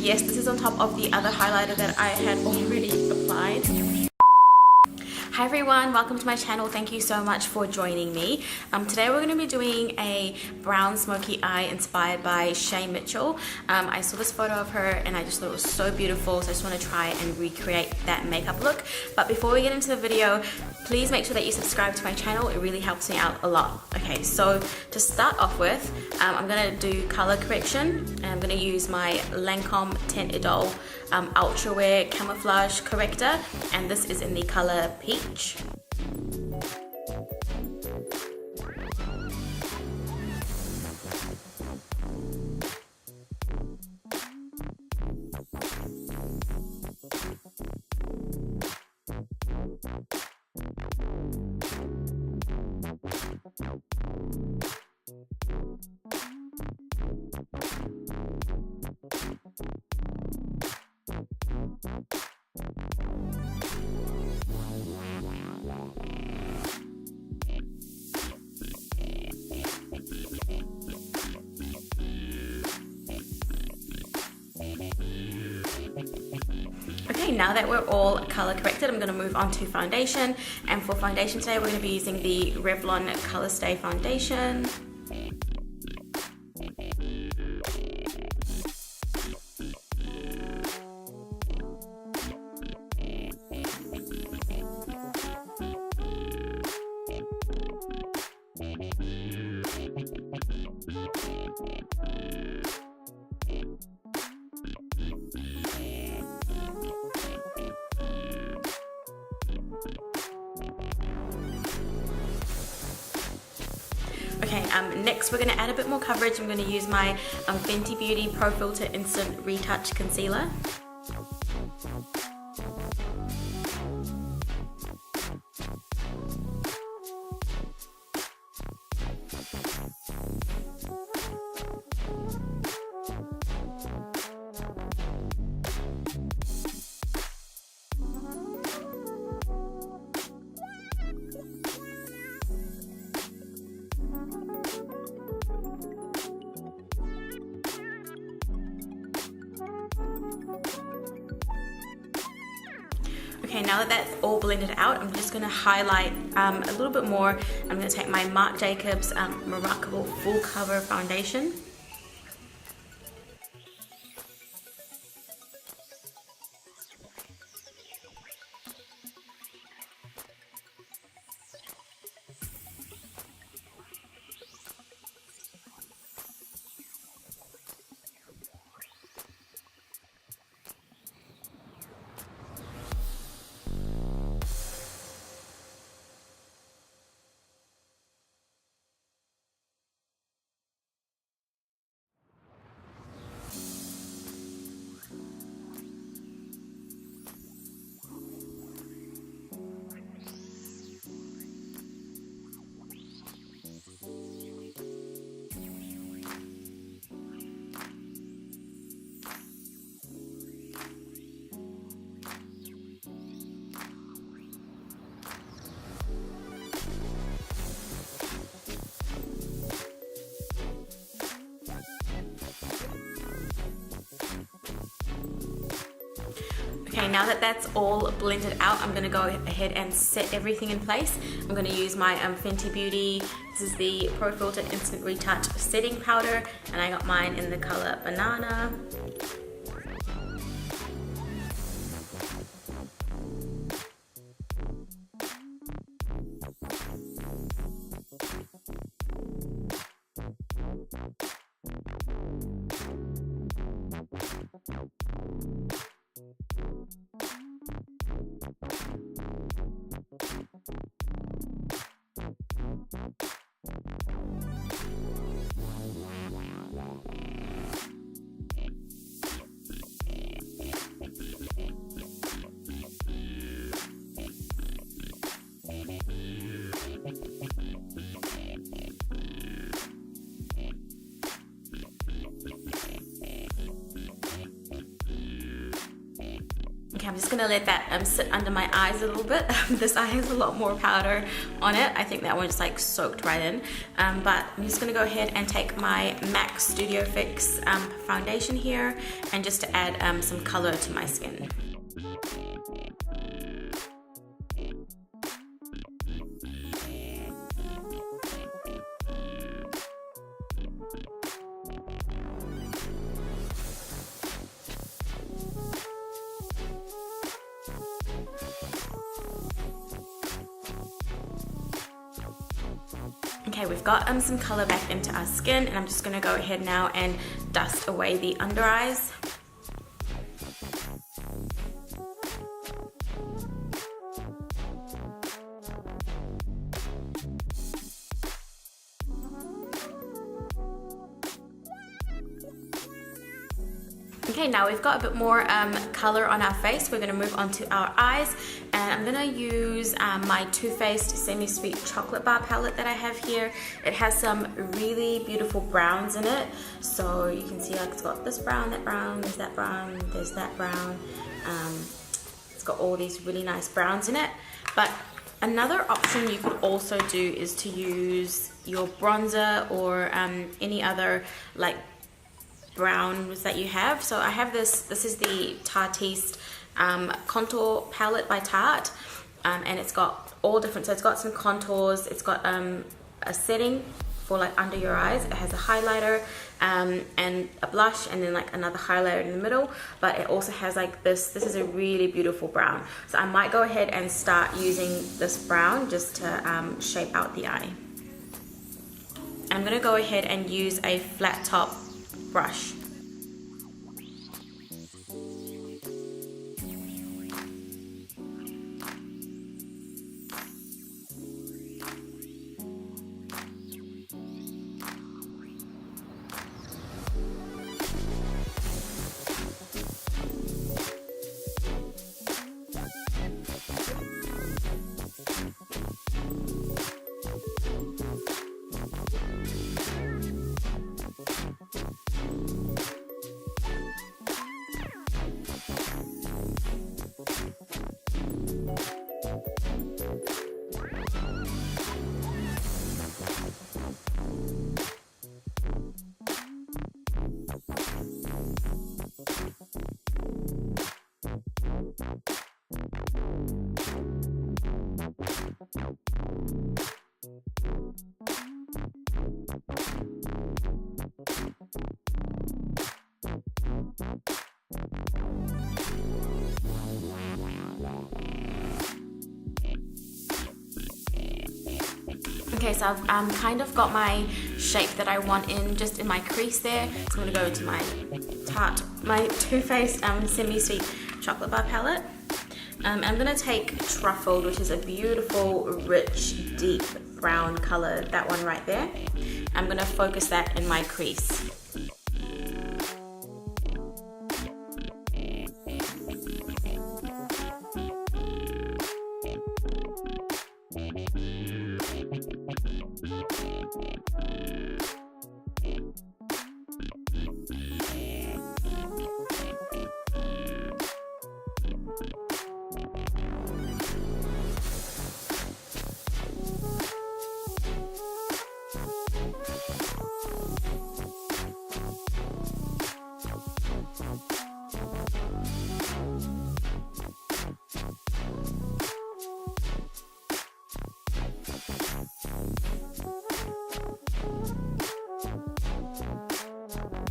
yes, this is on top of the other highlighter that I had already applied. Hi everyone, welcome to my channel. Thank you so much for joining me. Today we're going to be doing a brown smoky eye inspired by Shay Mitchell. I saw this photo of her and I just thought it was so beautiful, so I just want to try and recreate that makeup look. But before we get into the video, please make sure that you subscribe to my channel. It really helps me out a lot. Okay, so to start off with, I'm going to do color correction, and I'm going to use my Lancome Tint Idol Ultra Wear Camouflage Corrector, and this is in the color Peach. Okay, now that we're all color corrected, I'm going to move on to foundation. And for foundation today, we're going to be using the Revlon Color Stay Foundation. Okay, next we're going to add a bit more coverage. I'm going to use my Fenty Beauty Pro Filter Instant Retouch Concealer. Okay, now that that's all blended out, I'm just going to highlight a little bit more. I'm going to take my Marc Jacobs Remarkable Full Cover Foundation. Okay, now that that's all blended out, I'm going to go ahead and set everything in place. I'm going to use my Fenty Beauty, this is the Pro Filter Instant Retouch Setting Powder, and I got mine in the color Banana. just gonna let that sit under my eyes a little bit. This eye has a lot more powder on it. I think that one's like soaked right in. But I'm just gonna go ahead and take my MAC Studio Fix foundation here, and just to add some color to my skin. Okay, we've got some color back into our skin, and I'm just gonna go ahead now and dust away the under eyes. Okay, now we've got a bit more color on our face. We're gonna move on to our eyes, and I'm gonna use my Too Faced Semi-Sweet Chocolate Bar palette that I have here. It has some really beautiful browns in it. So you can see like it's got this brown, that brown, there's that brown, there's that brown. It's got all these really nice browns in it. But another option you could also do is to use your bronzer or any other like browns that you have. So I have this is the Tartiste contour palette by Tarte, and it's got all different, so it's got some contours, it's got a setting for like under your eyes, it has a highlighter and a blush, and then like another highlighter in the middle, but it also has like this is a really beautiful brown. So I might go ahead and start using this brown just to shape out the eye. I'm gonna go ahead and use a flat top brush. Okay, so I've kind of got my shape that I want just in my crease there. So I'm gonna go to my Too Faced Semi-Sweet Chocolate Bar palette. And I'm gonna take Truffled, which is a beautiful, rich, deep brown color, that one right there. I'm gonna focus that in my crease.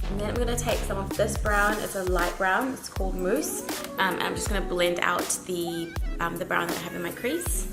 And then I'm going to take some of this brown, it's a light brown, it's called Mousse, and I'm just going to blend out the brown that I have in my crease.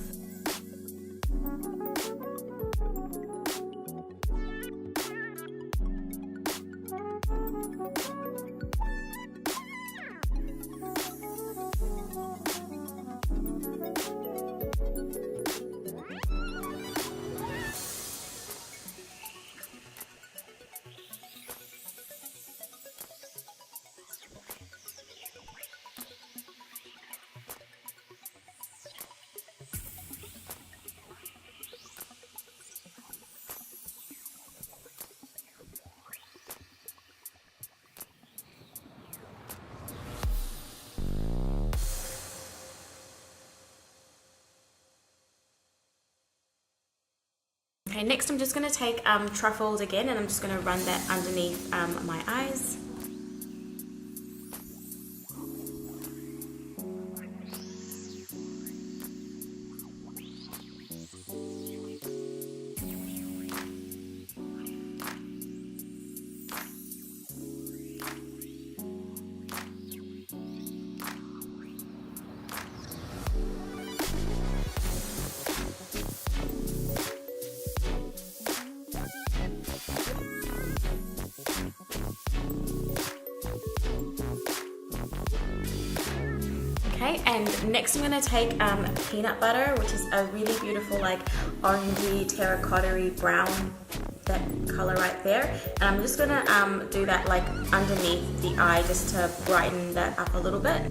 Okay, next I'm just going to take truffles again, and I'm just going to run that underneath my eyes. Okay, and next I'm going to take peanut butter, which is a really beautiful like orangey terracotta-y brown, that color right there, and I'm just going to do that like underneath the eye just to brighten that up a little bit.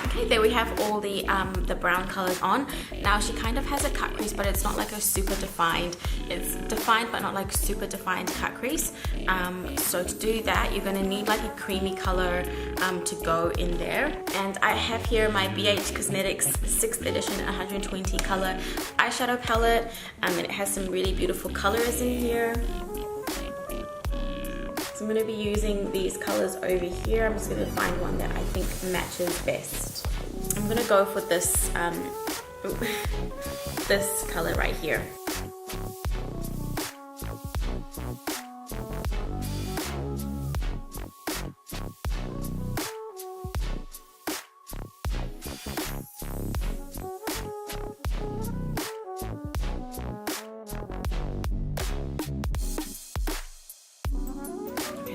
Okay, there we have all the brown colors on. Now she kind of has a cut crease, but it's not like a super defined. It's defined, but not like super defined cut crease. So to do that, you're gonna need like a creamy color to go in there. And I have here my BH Cosmetics 6th edition 120 color eyeshadow palette, and it has some really beautiful colors in here. So I'm going to be using these colors over here. I'm just going to find one that I think matches best. I'm going to go for this, this color right here.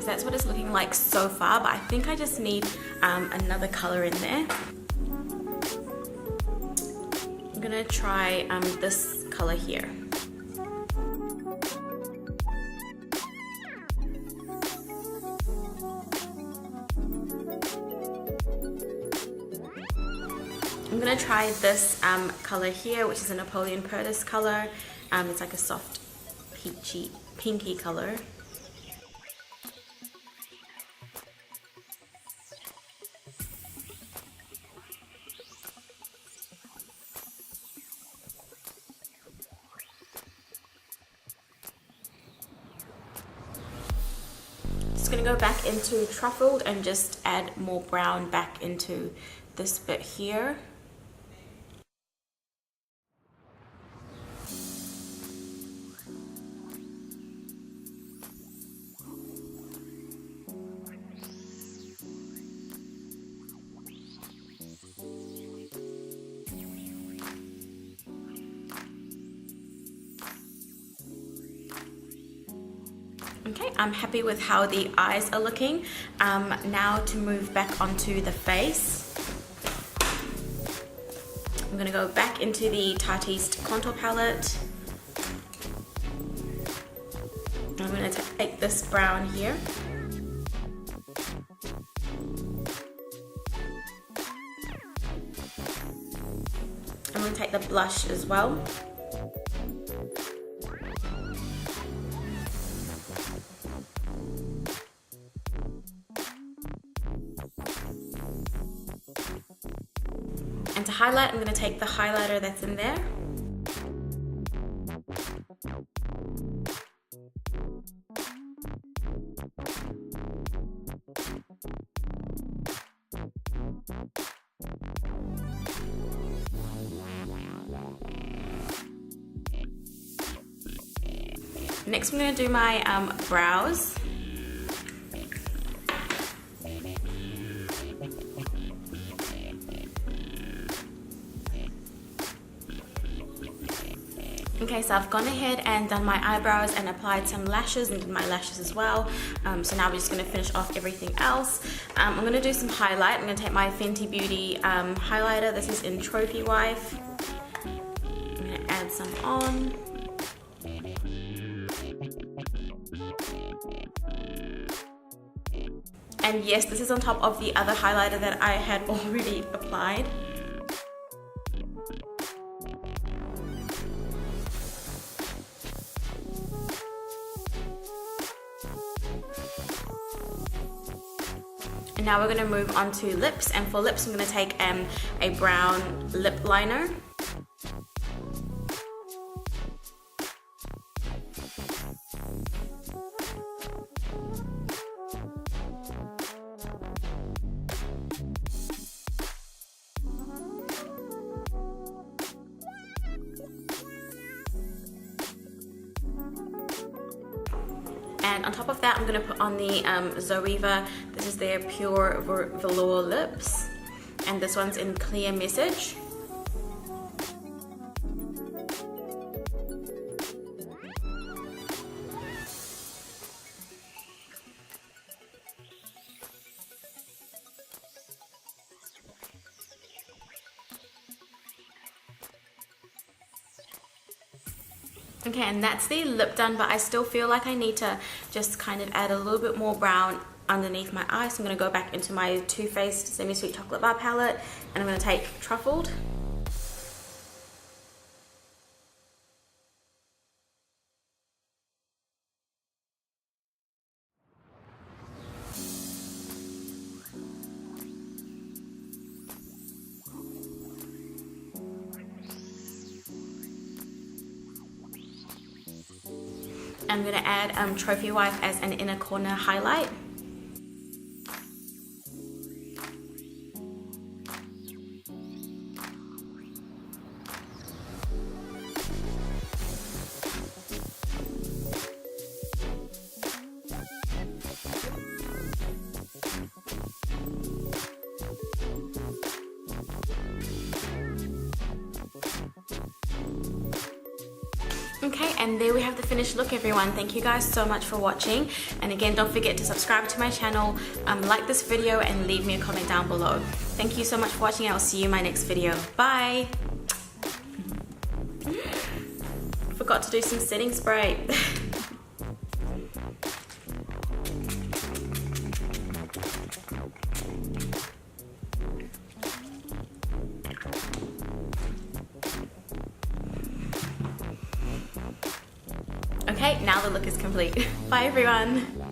That's what it's looking like so far, but I think I just need another color in there. I'm gonna try this color here. I'm gonna try this color here, which is a Napoleon Purtis color. It's like a soft peachy, pinky color. Just gonna go back into truffled and just add more brown back into this bit here. Okay, I'm happy with how the eyes are looking. Now to move back onto the face. I'm gonna go back into the Tarteist contour palette. I'm gonna take this brown here. I'm gonna take the blush as well. And to highlight, I'm going to take the highlighter that's in there. Next, I'm going to do my brows. I'm Okay, so I've gone ahead and done my eyebrows and applied some lashes and did my lashes as well. So now we're just going to finish off everything else. I'm going to do some highlight. I'm going to take my Fenty Beauty highlighter. This is in Trophy Wife. I'm going to add some on. And yes, this is on top of the other highlighter that I had already applied. And now we're going to move on to lips, and for lips I'm going to take a brown lip liner. And on top of that, I'm going to put on the Zoeva. This is their Pure Velour Lips. And this one's in Clear Message. Okay, and that's the lip done, but I still feel like I need to just kind of add a little bit more brown underneath my eyes. So I'm going to go back into my Too Faced Semi Sweet Chocolate Bar palette, and I'm going to take Truffled. I'm going to add Trophy Wife as an inner corner highlight. Okay, and there we have the finished look, everyone. Thank you guys so much for watching, and again, don't forget to subscribe to my channel, like this video, and leave me a comment down below. Thank you so much for watching. I'll see you in my next video. Bye. Forgot to do some setting spray. Okay, now the look is complete. Bye everyone.